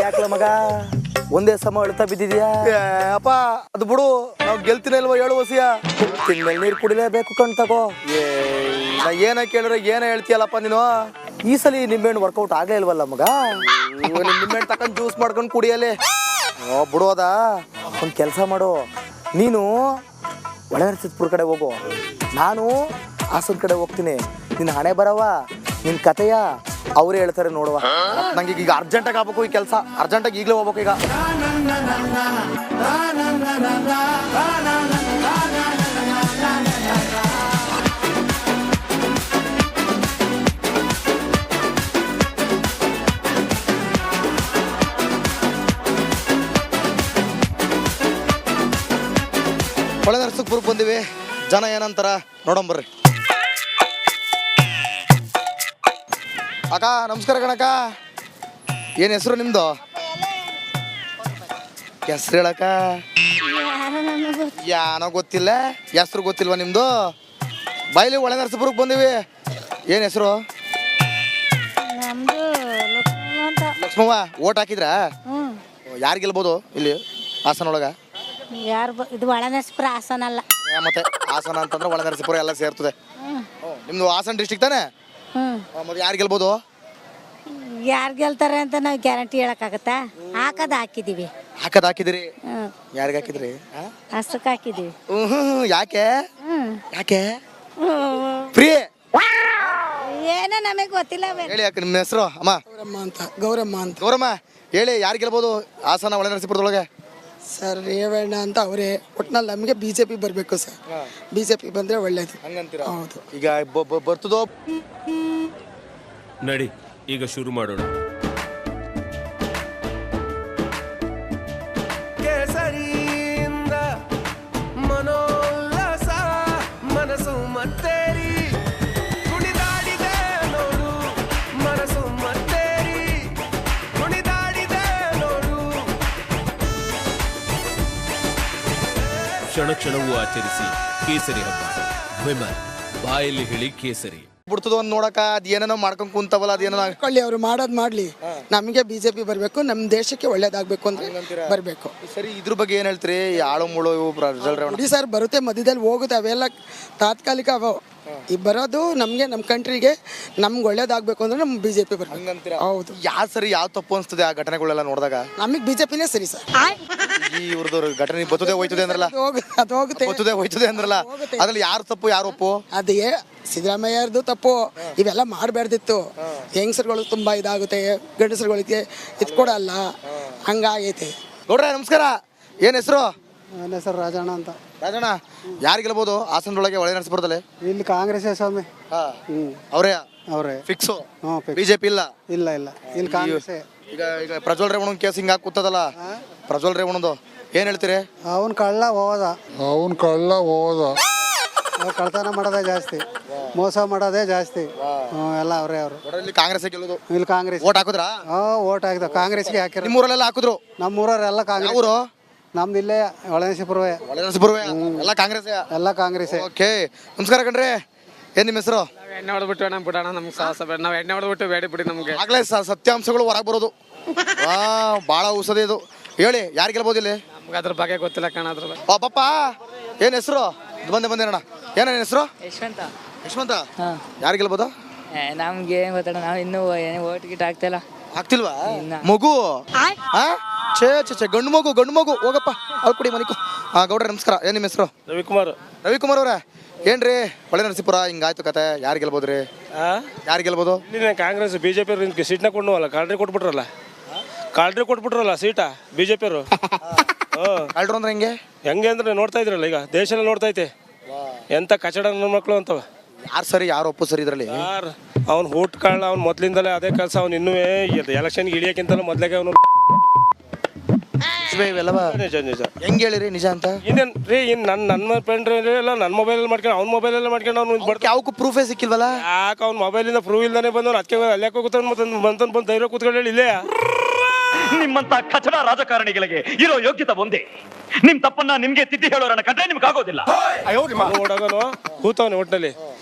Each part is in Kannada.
ಯಾಕಲ ಮಗ ಒಂದೇ ಸಮ ಅಳ್ತಾ ಬಿದ್ದಿದ್ಯಾ? ಅಪ್ಪ ಅದು ಬಿಡು, ನಾವು ಗೆಲ್ತೀನಿ ಅಲ್ವಾ ಹೇಳು ವಸಿಯ. ತಿಂಗಳಲ್ಲಿ ನೀರು ಕುಡಿಲೇಬೇಕು ಕಣ್ ತಗೋ. ನಾ ಏನ ಕೇಳಿದ್ರೆ ಏನ ಹೇಳ್ತೀಯಲ್ಲಪ್ಪ ನೀನು? ಈ ಸಲ ನಿಂಬೆಹಣ್ಣು ವರ್ಕೌಟ್ ಆಗಲೇ ಇಲ್ವಲ್ಲ ಮಗ? ನಿಮ್ಮೆಣ್ಣು ತಗೊಂಡು ಜ್ಯೂಸ್ ಮಾಡ್ಕೊಂಡು ಕುಡಿಯಲಿ. ಬಿಡೋದಾ, ಒಂದು ಕೆಲಸ ಮಾಡು, ನೀನು ಒಳನರಸೀಪುರ ಕಡೆ ಹೋಗು, ನಾನು ಹಾಸನ ಕಡೆ ಹೋಗ್ತೀನಿ. ನಿನ್ನ ಹಣೆ ಬರವ, ನಿನ್ನ ಕತೆಯ ಅವರೇ ಹೇಳ್ತಾರೆ ನೋಡುವ. ನಂಗೆ ಈಗ ಅರ್ಜೆಂಟಾಗಿ ಆಗ್ಬೇಕು ಈ ಕೆಲಸ, ಅರ್ಜೆಂಟಾಗಿ ಈಗಲೇ ಹೋಗ್ಬೇಕು ಈಗ. ಒಳನರಸೀಪುರಕ್ಕೆ ಬಂದಿವಿ, ಜನ ಏನಂತಾರ ನೋಡಂಬರ್ರಿ. ಅಕ್ಕ ನಮಸ್ಕಾರ ಕಣಕ್ಕ. ಏನು ಹೆಸರು ನಿಮ್ದು? ಹೆಸ್ರು ಹೇಳಕ್ಕ? ಏನೋ ಗೊತ್ತಿಲ್ಲ, ಹೆಸ್ರು ಗೊತ್ತಿಲ್ವಾ ನಿಮ್ದು? ಬಾಯ್ಲಿ ಒಳನರಸೀಪುರಕ್ಕೆ ಬಂದಿವಿ. ಏನು ಹೆಸರು? ಲಕ್ಷ್ಮವ್ವ. ಓಟ್ ಹಾಕಿದ್ರಾ? ಯಾರು ಗೆಲ್ಬೋದು ಇಲ್ಲಿ ಹಾಸನ ಒಳಗ? ಇದು ಒಳನರಸೀಪುರ ಹಾಸನ ಅಲ್ಲ. ಮತ್ತೆ ಹಾಸನ ಅಂತಂದ್ರೆ ಒಳನರಸೀಪುರ ಎಲ್ಲ ಸೇರ್ತದೆ. ನಿಮ್ದು ಹಾಸನ ಡಿಸ್ಟ್ರಿಕ್ಟ್ ತಾನೆ? ಮತ್ತೆ ಯಾರು ಗೆಲ್ಬೋದು? ಯಾರು ಗೆಲ್ತಾರೆ ಅಂತ ನಾವು ಗ್ಯಾರಂಟಿ ಹೇಳಕ್ಕಾಗತ್ತಾ? ಹಾಕಿದೀವಿ. ಹಾಕಿದಿರಿ? ಯಾರಿಗೆ ಹಾಕಿದ್ರಿ? ಹಸಕ್ಕೆ ಹಾಕಿದೀವಿ. ಯಾಕೆ ಯಾಕೆ ಫ್ರೀ? ಏನೋ ನಮಗೆ ಗೊತ್ತಿಲ್ಲ. ಹೇಳಿ ಯಾಕೆ ನಿಮ್ಮ ಹೆಸರು? ಅಮ್ಮ ಗೌರಮ್ಮ ಅಂತ. ಗೌರಮ್ಮ ಹೇಳಿ, ಯಾರು ಗೆಲ್ಬೋದು ಹಾಸನ ಒಳನರಸೀಪುರದೊಳಗೆ? ಸರ್ ರೇವಣ್ಣ ಅಂತ ಅವರೇ. ಒಟ್ನಲ್ಲಿ ನಮಗೆ ಬಿಜೆಪಿ ಬರಬೇಕು ಸರ್. ಬಿಜೆಪಿ ಬಂದ್ರೆ ಒಳ್ಳೇದು. ಹಂಗಂತೀರಾ? ಹೌದು. ಈಗ ಬರ್ತದೋ? ನಡಿ ಈಗ ಶುರು ಮಾಡೋಣ. ಕೇಸರಿಯಿಂದ ಮನೋಲ್ಲಾಸ ಮನಸ್ಸು ಮತ್ತೇರಿ ಕುಣಿದಾಡಿದೆ ನೋಡು, ಮನಸ್ಸು ಮತ್ತೇರಿ ಕುಣಿದಾಡಿದೆ ನೋಡು. ಕ್ಷಣ ಕ್ಷಣವೂ ಆಚರಿಸಿ ಕೇಸರಿ ಹಬ್ಬ. ವಿಮಲ್ ಬಾಯಲ್ಲಿ ಹೇಳಿ ಕೇಸರಿ. ಬಿಡ್ತದ ಒಂದು ನೋಡಕ, ಅದ್ ಏನೇನೋ ಮಾಡ್ಕೊಂಡ್ ಕುಂತವಲ್ಲ, ಅದೇನೋ ಕೊಳ್ಳಿ ಅವ್ರು ಮಾಡೋದು ಮಾಡ್ಲಿ. ನಮಗೆ ಬಿಜೆಪಿ ಬರಬೇಕು, ನಮ್ಮ ದೇಶಕ್ಕೆ ಒಳ್ಳೇದಾಗಬೇಕು ಅಂದ್ರೆ ಬರಬೇಕು. ಸರಿ, ಇದ್ರ ಬಗ್ಗೆ ಏನ್ ಹೇಳ್ತೀರಿ? ಆಳು ಮುಳು ನೋಡಿ ಸರ್, ಬರುತ್ತೆ ಮಧ್ಯದಲ್ಲಿ ಹೋಗುತ್ತೆ, ಅವೆಲ್ಲ ತಾತ್ಕಾಲಿಕ. ಅವು ಈ ಬರೋದು ನಮಗೆ, ನಮ್ಮ ಕಂಟ್ರಿಗೆ ನಮ್ಗೆ ಒಳ್ಳೇದಾಗಬೇಕು ಅಂದ್ರೆ ನಮ್ಮ ಬಿಜೆಪಿ ಬರಬೇಕು. ಹೌದು. ಯಾವ ಸರಿ ಯಾವ ತಪ್ಪು ಅನ್ಸ್ತದೆ ಆ ಘಟನೆಗಳೆಲ್ಲ ನೋಡಿದಾಗ? ನಮಗೆ ಬಿಜೆಪಿನೇ ಸರಿ ಸರ್. ಈ ಇವ್ರದ್ದು ಘಟನೆ ಬರ್ತದೆ ಹೋಯ್ತದೆ ಅಂದ್ರಲ್ಲ, ಅದು ಹೋಗುತ್ತೆ, ಹೋಯ್ತದೆ ಅಂದ್ರಲ್ಲ, ಅದ್ರಲ್ಲಿ ಯಾರು ತಪ್ಪು ಯಾರು ಒಪ್ಪು? ಅದೇ ಸಿದ್ದರಾಮಯ್ಯರ್ದು ತಪ್ಪು. ಇವೆಲ್ಲ ಮಾಡಬಾರ್ದಿತ್ತು. ಹೆಂಗಸರುಗಳು ತುಂಬಾ ಇದಾಗುತ್ತೆ, ಗಂಡಸರುಗಳಿಗೆ ಇದ್ಕೊಡಲ್ಲ, ಹಂಗಾಗೈತೆ. ನೋಡ್ರೆ ನಮಸ್ಕಾರ, ಏನ್ ಹೆಸರು? ನನ್ನ ಹೆಸರು ರಾಜಣ್ಣ ಅಂತ. ರಾಜಣ್ಣ, ಯಾರು ಗೆಲ್ಬೋದು ಹಾಸನದೊಳಗೆ ಒಳನರಸೀಪುರದಲ್ಲಿ? ಇಲ್ಲಿ ಕಾಂಗ್ರೆಸ್ ಸ್ವಾಮಿ. ಅವರೇ ಫಿಕ್ಸು? ಬಿಜೆಪಿ ಇಲ್ಲ? ಇಲ್ಲ ಇಲ್ಲಿ ಕಾಂಗ್ರೆಸ್. ಈಗ ಪ್ರಜ್ವಲ್ ರೇವಣ್ಣ ಕೇಸ್ ಹಿಂಗ ಕೂತದಲ್ಲ, ಪ್ರಜ್ವಲ್ ರೇವಣ್ಣದು ಏನ್ ಹೇಳ್ತೀರಿ? ಅವನ್ ಕಳ್ಳ ಹೋದ ಕಳ್ತನ ಮಾಡೋದೇ ಜಾಸ್ತಿ, ಮೋಸ ಮಾಡೋದೇ ಜಾಸ್ತಿ. ಎಲ್ಲ ಅವರೇ ಅವರು. ಇಲ್ಲಿ ಕಾಂಗ್ರೆಸ್ ಗೆಲ್ಲೋದು? ಇಲ್ಲಿ ಕಾಂಗ್ರೆಸ್. ಓಟ್ ಹಾಕಿದ್ರಾ? ಓಟ್ ಹಾಕಿದ ಕಾಂಗ್ರೆಸ್ಗೆ ಹಾಕಿರ. ನಿಮ್ಮೂರಲ್ಲೆಲ್ಲ ಹಾಕಿದ್ರು? ನಮ್ಮೂರವರೆಲ್ಲ ಕಾಂಗ್ರೆಸ್. ಊರು ನಮ್ದು ಇಲ್ಲೇ ಒಳನರಸೀಪುರವೇ. ಎಲ್ಲ ಕಾಂಗ್ರೆಸ್? ಎಲ್ಲ ಕಾಂಗ್ರೆಸ್. ಓಕೆ, ನಮಸ್ಕಾರ ಕಣ್ರಿ. ಏನ್ ನಿಮ್ಮ ಹೆಸರು? ಎಣ್ಣೆ ಹೊಡೆದ್ಬಿಟ್ಟು ನಮ್ ಬಿಡೋಣ, ನಮ್ಗೆ ಸಾಹಸ ಬೇಡ. ನಾವು ಎಣ್ಣೆ ಹೊಡೆದ್ಬಿಟ್ಟು ಬೇಡ ಬಿಡಿ ನಮ್ಗೆ. ಆಗ್ಲೇ ಸತ್ಯಾಂಶಗಳು ಹೊರಗೆ ಬರೋದು. ಭಾಳ ಔಷಧಿ ಇದು. ಹೇಳಿ, ಯಾರು ಗೆಲ್ಬೋದು ಇಲ್ಲಿ? ನಮ್ಗೆ ಅದ್ರ ಬಗ್ಗೆ ಗೊತ್ತಿಲ್ಲ ಕಣ. ಅದ್ರ ಬಗ್ಗೆ ಪಾಪ ಏನ್ ಹೆಸರು? ಬಂದೇನಣ್ಣ, ಏನೇನು ಹೆಸರು? ಯಶವಂತ. ಯಾರು ಗೆಲ್ಬೋದು? ನಮ್ಗೆ ಏನ್ ಗೊತ್ತಣ್ಣ, ನಾವು ಇನ್ನೂ ಓಟ್ ಗಿಟ್ ಆಗ್ತಿಲ್ಲ. ಆಗ್ತಿಲ್ವಾ? ಮಗು ಛೇ ಗಂಡು ಮಗು ಹೋಗಪ್ಪ, ಅಲ್ಲಿ ಕುಡಿ ಮನಿಕು. ಗೌಡ್ರೆ ನಮಸ್ಕಾರ, ಏನ್ ನಿಮ್ಮ ಹೆಸರು? ರವಿಕುಮಾರ್ ಅವ್ರೆ. ಏನ್ರಿ ಒಳನರಸೀಪುರ ಹಿಂಗಾಯ್ತು ಕತೆ, ಯಾರು ಗೆಲ್ಬೋದ್ರಿ? ಯಾರು ಗೆಲ್ಬೋದು? ಕಾಂಗ್ರೆಸ್. ಬಿಜೆಪಿ ಸೀಟ್ನ ಕೊಡ್ನವಲ್ಲ, ಕಾಲ್ಡ್ರಿ ಕೊಟ್ಬಿಟ್ರಲ್ಲ ಸೀಟ ಬಿಜೆಪಿ ಅವರು. ಕಾಲ್ಡ್ರು ಅಂದ್ರೆ ಹೆಂಗೆ ಅಂದ್ರೆ ನೋಡ್ತಾ ಇದ್ರಲ್ಲ, ಈಗ ದೇಶ ಎಲ್ಲ ನೋಡ್ತಾ ಐತೆ ಎಂತ ಕಚಡ ನನ್ನ ಮಕ್ಕಳು ಅಂತವ. ಯಾರು ಸರಿ ಯಾರು ಒಪ್ಪು ಸರಿ ಇದ್ರಲ್ಲಿ? ಅವ್ನು ಊಟ ಕಾಳ, ಅವ್ನು ಮೊದ್ಲಿಂದಲೇ ಅದೇ ಕೆಲಸ. ಅವ್ನು ಇನ್ನೂ ಎಲೆಕ್ಷನ್ಗೆ ಇಳಿಯೋಕ್ಕಿಂತಲೂ ಮೊದ್ಲಾಗೆ ಅವನು ನಿಜ ಹೆಂಗ್ ಹೇಳಿರಿ ನಿಜ ಅಂತ? ಇನ್ನೇನ್ ರೀ, ನನ್ನ ಫ್ರೆಂಡ್ ಎಲ್ಲ ನನ್ನ ಮೊಬೈಲಲ್ಲಿ ಮಾಡ್ಕೊಂಡು, ಅವ್ನ ಮೊಬೈಲಲ್ಲಿ ಮಾಡ್ಕೊಂಡು ಅವ್ನು ಬರ್ತಾ ಯಾವಕ್ಕೂ ಪ್ರೂಫೇ ಸಿಕ್ಕಿಲ್ವಲ್ಲ? ಯಾಕೆ ಅವ್ನ ಮೊಬೈಲಿಂದ ಪ್ರೂಫ್ ಇಲ್ದಾನೆ ಬಂದವ್ನು ಅದಕ್ಕೆ ಅಲ್ಲೇ ಬಂದು ಧೈರ್ಯ ಕೂತ್ಕೊಳ್ಳಿ ಇಲ್ಲೇ. ನಿಮ್ಮಂತ ಕಚಡ ರಾಜಕಾರಣಿಗಳಿಗೆ ಇರೋ ಯೋಗ್ಯತೆ ಒಂದೇ. ನಿಮ್ ತಪ್ಪನ್ನ ನಿಮ್ಗೆ ತಿದ್ದಿ ಹೇಳೋರನ್ನ ಕಂಡ್ರೆ ನಿಮ್ಗೆ ಆಗೋದಿಲ್ಲ. ಓಡಾಗನು ಕೂತವನೆ ಒಟ್ಟಿನಲ್ಲಿ.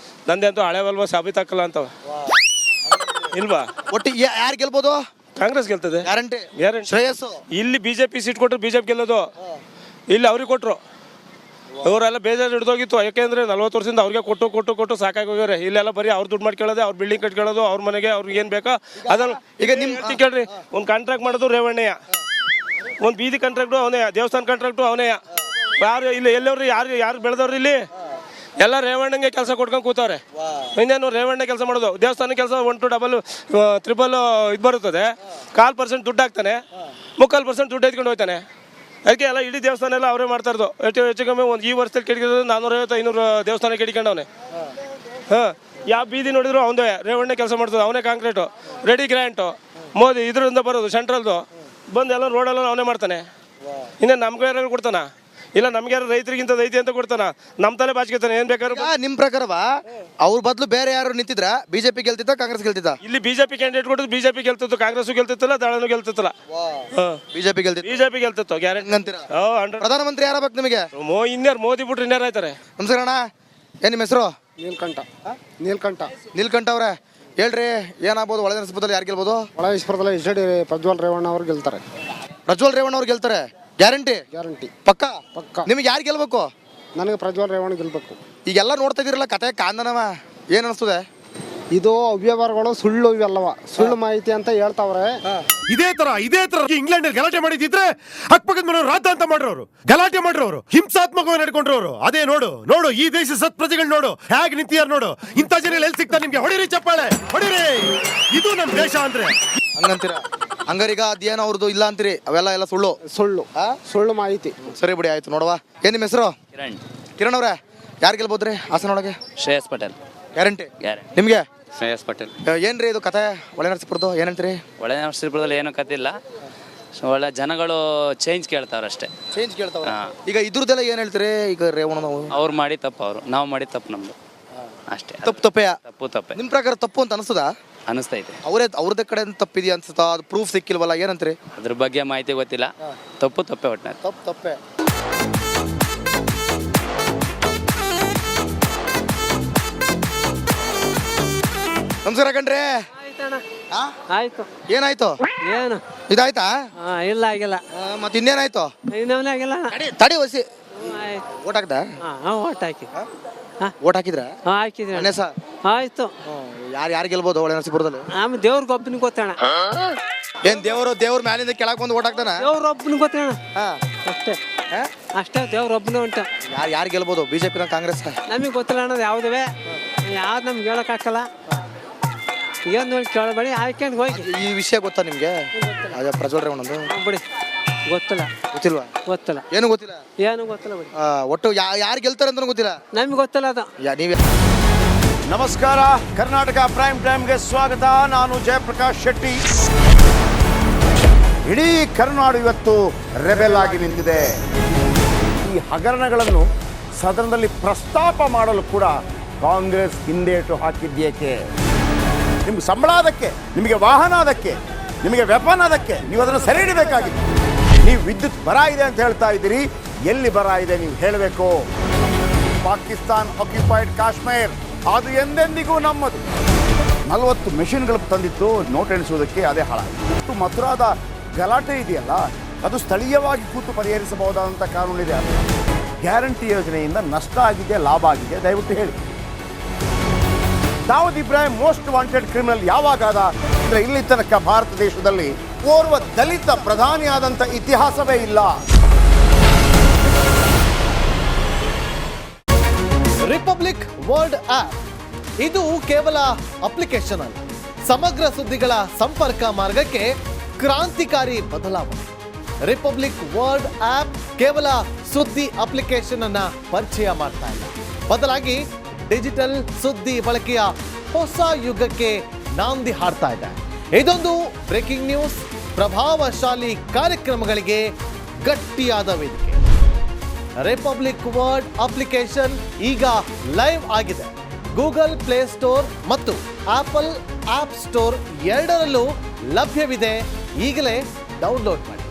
ನಂದೆ ಅಂತೂ ಹಳೆ ಬಲ್ವ ಸಾಬೀತಾಕಲ್ಲ ಅಂತವ ಇಲ್ವಾ? ಒಟ್ಟು ಯಾರು ಗೆಲ್ಬೋದು? ಕಾಂಗ್ರೆಸ್ ಗೆಲ್ತದೆ ಗ್ಯಾರಂಟಿ ಗ್ಯಾರಂಟಿ. ಶ್ರೇಯಸ್ಸು ಇಲ್ಲಿ ಬಿಜೆಪಿ ಸೀಟ್ ಕೊಟ್ಟರು ಬಿಜೆಪಿ ಗೆಲ್ಲೋದು, ಇಲ್ಲಿ ಅವ್ರಿಗೆ ಕೊಟ್ಟರು. ಅವರೆಲ್ಲ ಬೇಜಾರು ಹಿಡಿದೋಗಿತ್ತು. ಯಾಕೆಂದ್ರೆ 40 ವರ್ಷದಿಂದ ಅವ್ರಿಗೆ ಕೊಟ್ಟು ಸಾಕಾಗಿ ಹೋಗ್ಯಾರೆ. ಇಲ್ಲೆಲ್ಲ ಬರೀ ಅವ್ರು ದುಡ್ಡು ಮಾಡ್ಕೊಳ್ಳೋದು, ಅವ್ರು ಬಿಲ್ಡಿಂಗ್ ಕಟ್ಕೊಳ್ಳೋದು, ಅವ್ರ ಮನೆಗೆ ಅವ್ರಿಗೆ ಏನು ಬೇಕೋ ಅದನ್ನು. ಈಗ ನಿಮ್ಮ ಕೇಳ್ರಿ, ಒಂದು ಕಾಂಟ್ರಾಕ್ಟ್ ಮಾಡೋದು ರೇವಣ್ಣಯ್ಯ, ಒಂದು ಬೀದಿ ಕಾಂಟ್ರಾಕ್ಟು ಅವನೇ, ದೇವಸ್ಥಾನ ಕಾಂಟ್ರಾಕ್ಟು ಅವನೇ. ಯಾರು ಇಲ್ಲಿ ಎಲ್ಲವ್ರು ಯಾರು ಬೆಳೆದವ್ರು ಇಲ್ಲಿ ಎಲ್ಲ ರೇವಣ್ಣಂಗೆ ಕೆಲಸ ಕೊಟ್ಕೊಂಡು ಕೂತವ್ರೆ. ಇನ್ನೇನು ರೇವಣ್ಣ ಕೆಲಸ ಮಾಡೋದು, ದೇವಸ್ಥಾನ ಕೆಲಸ 1 to 3 ಇದು ಬರುತ್ತದೆ. 1/4% ದುಡ್ಡು ಹಾಕ್ತಾನೆ, 3/4% ದುಡ್ಡು ಎತ್ಕೊಂಡು ಹೋಗ್ತಾನೆ. ಅದಕ್ಕೆ ಎಲ್ಲ ಇಡೀ ದೇವಸ್ಥಾನ ಎಲ್ಲ ಅವರೇ ಮಾಡ್ತಾ ಇರೋದು. ಹೆಚ್ಚು ಕಮ್ಮಿ ಒಂದು ಈ ವರ್ಷದಲ್ಲಿ ಕೆಡಿರೋದು 450-500 ದೇವಸ್ಥಾನ ಕೆಡಿಕೊಂಡವನೆ. ಹಾಂ, ಯಾವ ಬೀದಿ ನೋಡಿದ್ರು ಅವನೇ ರೇವಣ್ಣ ಕೆಲಸ ಮಾಡ್ತದೆ, ಅವನೇ ಕಾಂಕ್ರೀಟು, ರೆಡಿ ಗ್ರ್ಯಾಂಟು, ಮೋದಿ ಇದರಿಂದ ಬರೋದು ಸೆಂಟ್ರಲ್ದು ಬಂದು ಎಲ್ಲ ರೋಡೆಲ್ಲ ಅವನೇ ಮಾಡ್ತಾನೆ. ಇನ್ನೇ ನಮ್ಗೆ ಯಾರು ಕೊಡ್ತಾನ? ಇಲ್ಲ ನಮ್ಗೆ ಯಾರು ರೈತರಿಗಿಂತ ಐತಿ ಅಂತ ಕೊಡ್ತಾನ? ನಮ್ಮ ತಲೆ ಬಾಚ್ಕೊತಾನೆ. ಏನು ಬೇಕಾದ್ರು ನಿಮ್ಮ ಪ್ರಕಾರವ ಅವ್ರ ಬದಲು ಬೇರೆ ಯಾರು ನಿಂತಿದ್ರ ಬಿಜೆಪಿ ಗೆಲ್ತಿದ್ದ ಕಾಂಗ್ರೆಸ್ ಗೆಲ್ತಿದ್ದ? ಇಲ್ಲಿ ಬಿಜೆಪಿ ಕ್ಯಾಂಡಿಡೇಟ್ ಕೊಟ್ಟು ಬಿಜೆಪಿ ಗೆಲ್ತಿತ್ತು, ಕಾಂಗ್ರೆಸ್ ಗೆಲ್ತಿತ್ತಲ್ಲ, ದಳನು ಗೆಲ್ತಿತ್ತಲ್ಲ. ಬಿಜೆಪಿ ಗೆಲ್ತಿತ್ತು ಗ್ಯಾರಂಟಿ ಅಂತೀರಾ? 100. ಪ್ರಧಾನಮಂತ್ರಿ ಯಾರಾಗಬೇಕು ನಿಮಗೆ? ಇನ್ಯಾರು ಮೋದಿ ಬಿಟ್ರೆ ಇನ್ಯಾರು ಆಯ್ತಾರೆ? ನಮಸ್ಕಾರ ಅಣ್ಣ, ಏನ್ ನಿಮ್ಮ ಹೆಸರು? ನೀಲ್ಕಂಠ ಅವ್ರೆ ಹೇಳ್ರಿ, ಏನಾಗ್ಬೋದು ಒಳ ನರಸೀಪುರದಲ್ಲಿ? ಯಾರು ಗೆಲ್ಬೋದು? ಒಳಗೇಶ್ವರದಲ್ಲಿ ಎಚ್ ಡಿ ಪ್ರಜ್ವಲ್ ರೇವಣ್ಣ ಅವರು ಗೆಲ್ತಾರೆ. ಪ್ರಜ್ವಲ್ ರೇವಣ್ಣ ಅವ್ರು ಗೆಲ್ತಾರೆ, ಗ್ಯಾರಂಟಿ ಪಕ್ಕ. ನಿಮ್ಗೆ ಯಾರು ಗೆಲ್ಬೇಕು? ನನಗೆ ಪ್ರಜ್ವಲ್ ರೇವಣ್ಣ ಗೆಲ್ಬೇಕು. ಈಗೆಲ್ಲ ನೋಡ್ತಾ ಇದೀರಲ್ಲ ಕತೆ ಕಾಂದನವ, ಏನ್ ಅನಿಸ್ತದೆ? ಇದು ಅವ್ಯವಹಾರಗಳು ಸುಳ್ಳು, ಇವೆಲ್ಲವ ಸುಳ್ಳು ಮಾಹಿತಿ ಅಂತ ಹೇಳ್ತಾವ್ರೆ. ಇದೇ ತರ ಇಂಗ್ಲೆಂಡ್ ಗಲಾಟೆ ಮಾಡಿದ್ರೆ ಅಕ್ಕಪಕ್ಕದ ಮನೆಯವರು ರಾಧ ಅಂತ ಮಾಡ್ರವ್ರು, ಗಲಾಟೆ ಮಾಡ್ರವ್ರು, ಹಿಂಸಾತ್ಮಕವಾಗಿ ನಡ್ಕೊಂಡ್ರವ್ರು. ಅದೇ ನೋಡು ಈ ದೇಶ ಸತ್ ಪ್ರಜೆಗಳು ನೋಡು ಹೇಗೆ ನಿಂತಿಯಾರ ನೋಡು. ಇಂಥ ಜನ ಎಲ್ಲಿ ಸಿಗ್ತಾರೆ ನಿಮ್ಗೆ? ಹೊಡಿರಿ ಚಪ್ಪಾಳೆ, ಹೊಡಿರಿ. ಇದು ನಮ್ ದೇಶ ಅಂದ್ರೆ ಹಂಗಂತೀರ? ಹಂಗಾರೀಗ ಅದೇನೋ ಅವ್ರದ್ದು ಇಲ್ಲ ಅಂತೀರಿ, ಅವೆಲ್ಲ ಎಲ್ಲ ಸುಳ್ಳು ಮಾಹಿತಿ. ಸರಿ ಬಿಡಿ, ಆಯ್ತು. ನೋಡುವ, ಏನ್ ನಿಮ್ಮ ಹೆಸರು? ಕಿರಣ್ ಅವ್ರೆ, ಯಾರು ಗೆಲ್ಬೋದ್ರಿ ಹಾಸನೊಳಗೆ? ಶ್ರೇಯಸ್ ಪಟೇಲ್ ಗ್ಯಾರಂಟಿ. ನಿಮ್ಗೆ? ಶ್ರೇಯಸ್ ಪಟೇಲ್. ಏನ್ರಿ ಇದು ಕತೆ ಒಳ ನರಸೀಪುರದ್ದು, ಏನಂತೀರಿ? ಒಳ್ಳೆ ನರಸೀಪುರದಲ್ಲಿ ಏನೂ ಕತ್ತಿಲ್ಲ, ಒಳ್ಳೆ ಜನಗಳು ಚೇಂಜ್ ಕೇಳ್ತಾವ್ರ ಅಷ್ಟೇ. ಚೇಂಜ್ ಕೇಳ್ತಾವ. ಈಗ ಇದ್ರದ್ದೆಲ್ಲ ಏನ್ ಹೇಳ್ತೀರಿ? ಈಗ ರೇವಣ್ಣ ಅವ್ರು ಮಾಡಿ ತಪ್ಪು, ನಾವು ಮಾಡಿ ತಪ್ಪು ನಮ್ದು ಅಷ್ಟೇ. ತಪ್ಪೆ ತಪ್ಪೆ ನಿಮ್ ಪ್ರಕಾರ ತಪ್ಪು ಅಂತ ಅನಿಸ್ತದ? ಅನಿಸ್ತೈತೆ. ಅವ್ರದ್ದೇ ಕಡೆ ತಪ್ಪಿದ್ಯಾ ಅನ್ಸುತ್ತಾ? ಅದು ಪ್ರೂಫ್ ಸಿಕ್ಕಿಲ್ವಲ್ಲ, ಏನಂತೀರಿ? ಅದ್ರ ಬಗ್ಗೆ ಮಾಹಿತಿ ಗೊತ್ತಿಲ್ಲ. ತಪ್ಪೆ ಒಟ್ಟಿನ ತಪ್ಪೆ. ನಮಸ್ಕಾರ ಕಣ್ರಿ. ಆಯ್ತು. ಏನಾಯ್ತು? ಏನು ಇದಾಯ್ತಾ? ಇಲ್ಲ ಆಗಿಲ್ಲ. ಮತ್ತೆ ಇನ್ನೇನಾಯ್ತು? ಇನ್ನೊಂದು ಆಗಿಲ್ಲ. ತಡಿ ಹೊಸಿ. ಓಟ್ ಹಾಕ್ದ? ಓಟ್ ಹಾಕಿ. ಓಟ್ ಹಾಕಿದ್ರ? ಹಾಕಿದ್ವಿ. ಆಯ್ತು. ಯಾರು ಗೆಲ್ಬೋದು ಒಳ ನರಸೀಪುರದಲ್ಲಿ? ಆಮೇಲೆ ದೇವ್ರಿಗೆ ಒಬ್ಬನಿಗೆ ಗೊತ್ತಣ. ಏನ್ ದೇವ್ರ ಮ್ಯಾಲಿಂದ ಕೆಳಗೆ ಬಂದು ಓಟ್ ಹಾಕ್ತಾನ? ದೇವ್ರ ಒಬ್ಬನಿಗೆ ಗೊತ್ತಣ ಅಷ್ಟೇ. ದೇವ್ರ ಒಬ್ಬನೇ ಉಂಟ. ಯಾರು ಗೆಲ್ಬೋದು? ಬಿಜೆಪಿ ಕಾಂಗ್ರೆಸ್? ನಮಗೆ ಗೊತ್ತಿಲ್ಲ ಅನ್ನೋದು ಯಾವುದೇ ಯಾವ್ದು ನಮ್ಗೆ ಹೇಳೋಕ್ಕಾಗಲ್ಲ. ಏನು ನೋಡಿ ಕೇಳಬೇಡಿ, ಆಯ್ಕೊಂಡು ಹೋಗಿ. ಈ ವಿಷಯ ಗೊತ್ತಾ ನಿಮ್ಗೆ? ಅದೇ ಪ್ರಜ್ವಲ್ ರೇವಣ್ಣಂದು ಬಿಡಿ, ಗೊತ್ತಿಲ್ವಾ? ಗೊತ್ತಿಲ್ಲ. ಏನು ಗೊತ್ತಿಲ್ಲ ಬಿಡಿ. ಒಟ್ಟು ಯಾರು ಗೆಲ್ತಾರೆ ಅಂತ ಗೊತ್ತಿಲ್ಲ. ನಮ್ಗೆ ಗೊತ್ತಿಲ್ಲ ಅದು. ನೀವೇ. ನಮಸ್ಕಾರ, ಕರ್ನಾಟಕ ಪ್ರೈಮ್ ಟೈಮ್ಗೆ ಸ್ವಾಗತ. ನಾನು ಜಯಪ್ರಕಾಶ್ ಶೆಟ್ಟಿ. ಇಡೀ ಕರ್ನಾಡು ಇವತ್ತು ರೆಬೆಲ್ ಆಗಿ ನಿಂತಿದೆ. ಈ ಹಗರಣಗಳನ್ನು ಸದನದಲ್ಲಿ ಪ್ರಸ್ತಾಪ ಮಾಡಲು ಕೂಡ ಕಾಂಗ್ರೆಸ್ ಹಿಂದೇಟು ಹಾಕಿದ್ದೇಕೆ? ನಿಮ್ಗೆ ಸಂಬಳ ಅದಕ್ಕೆ, ನಿಮಗೆ ವಾಹನ ಅದಕ್ಕೆ, ನಿಮಗೆ ವೆಪನ್ ಅದಕ್ಕೆ, ನೀವು ಅದನ್ನು ಸೆರೆ ಹಿಡಿಬೇಕಾಗಿತ್ತು. ನೀವು ವಿದ್ಯುತ್ ಬರ ಇದೆ ಅಂತ ಹೇಳ್ತಾ ಇದ್ದೀರಿ, ಎಲ್ಲಿ ಬರ ಇದೆ ನೀವು ಹೇಳಬೇಕು. ಪಾಕಿಸ್ತಾನ್ ಆಕ್ಯುಪೈಡ್ ಕಾಶ್ಮೀರ್ ಅದು ಎಂದೆಂದಿಗೂ ನಮ್ಮದು. 40 ಮೆಷಿನ್ಗಳು ತಂದಿತ್ತು ನೋಟ್ ಎಣಿಸುವುದಕ್ಕೆ, ಅದೇ ಹಾಳಾಯಿತು. ಮಥುರಾದ ಗಲಾಟೆ ಇದೆಯಲ್ಲ, ಅದು ಸ್ಥಳೀಯವಾಗಿ ಕೂತು ಪರಿಹರಿಸಬಹುದಾದಂಥ ಕಾನೂನಿದೆ. ಗ್ಯಾರಂಟಿ ಯೋಜನೆಯಿಂದ ನಷ್ಟ ಆಗಿದೆ, ಲಾಭ ಆಗಿದೆ, ದಯವಿಟ್ಟು ಹೇಳಿ. Dawood Ibrahim most wanted criminal ಯಾವಾಗಾದ ಅಂದರೆ ಇಲ್ಲಿ ತನಕ ಭಾರತ ದೇಶದಲ್ಲಿ ಓರ್ವ ದಲಿತ ಪ್ರಧಾನಿಯಾದಂಥ ಇತಿಹಾಸವೇ ಇಲ್ಲ. ರಿಪಬ್ಲಿಕ್ ವರ್ಲ್ಡ್ ಆಪ್ ಇದು ಕೇವಲ ಅಪ್ಲಿಕೇಶನ್ ಅಲ್ಲ, ಸಮಗ್ರ ಸುದ್ದಿಗಳ ಸಂಪರ್ಕ ಮಾರ್ಗಕ್ಕೆ ಕ್ರಾಂತಿಕಾರಿ ಬದಲಾವಣೆ. ರಿಪಬ್ಲಿಕ್ ವರ್ಲ್ಡ್ ಆಪ್ ಕೇವಲ ಸುದ್ದಿ ಅಪ್ಲಿಕೇಶನ್ ಅನ್ನ ಪರಿಚಯ ಮಾಡ್ತಾ ಇಲ್ಲ, ಬದಲಾಗಿ ಡಿಜಿಟಲ್ ಸುದ್ದಿ ಬಳಕೆಯ ಹೊಸ ಯುಗಕ್ಕೆ ನಾಂದಿ ಹಾಡ್ತಾ ಇದೆ. ಇದೊಂದು ಬ್ರೇಕಿಂಗ್ ನ್ಯೂಸ್, ಪ್ರಭಾವಶಾಲಿ ಕಾರ್ಯಕ್ರಮಗಳಿಗೆ ಗಟ್ಟಿಯಾದ ವೇದಿಕೆ. ರಿಪಬ್ಲಿಕ್ ವರ್ಲ್ಡ್ ಅಪ್ಲಿಕೇಶನ್ ಈಗ ಲೈವ್ ಆಗಿದೆ. ಗೂಗಲ್ ಪ್ಲೇ ಸ್ಟೋರ್ ಮತ್ತು ಆಪಲ್ ಆಪ್ ಸ್ಟೋರ್ ಎರಡರಲ್ಲೂ ಲಭ್ಯವಿದೆ. ಈಗಲೇ ಡೌನ್ಲೋಡ್ ಮಾಡಿ.